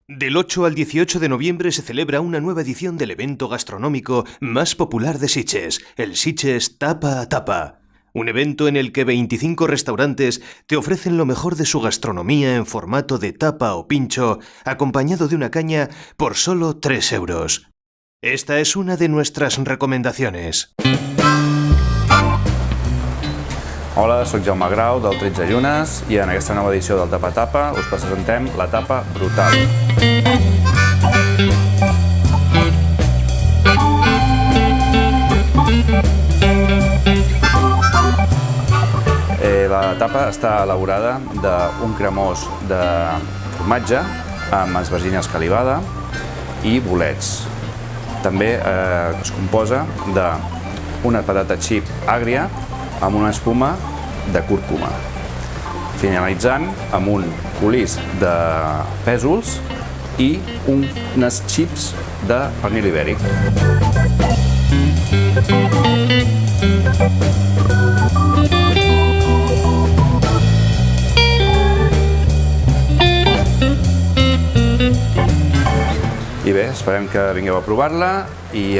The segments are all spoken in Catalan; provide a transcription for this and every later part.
Del 8 al 18 de noviembre se celebra una nueva edición del evento gastronómico más popular de Sitges, el Sitges Tapa a Tapa. Un evento en el que 25 restaurantes te ofrecen lo mejor de su gastronomía en formato de tapa o pincho, acompañado de una caña por solo 3 euros. Esta es una de nuestras recomendaciones. Hola, soc Jaume Grau, del 13 Llunes, i en aquesta nova edició del Tapa a Tapa us presentem la tapa brutal. La tapa està elaborada d'un cremós de formatge amb esvergina escalivada i bolets. També es composa d'una patata xip àgria amb una espuma de cúrcuma, finalitzant amb un colís de pèsols i unes xips de pernil ibèric. I bé, esperem que vingueu a provar-la i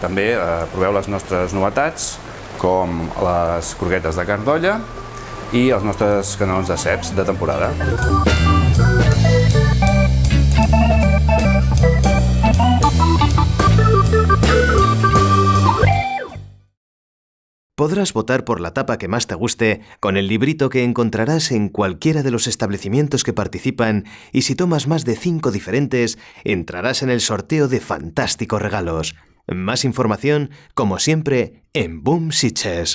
també proveu les nostres novetats, com les croquetes de carn d'olla i els nostres canelons de ceps de temporada. Podrás votar por la tapa que más te guste con el librito que encontrarás en cualquiera de los establecimientos que participan, y si tomas más de 5 diferentes, entrarás en el sorteo de fantásticos regalos. Más información, como siempre, en Boom Sitges.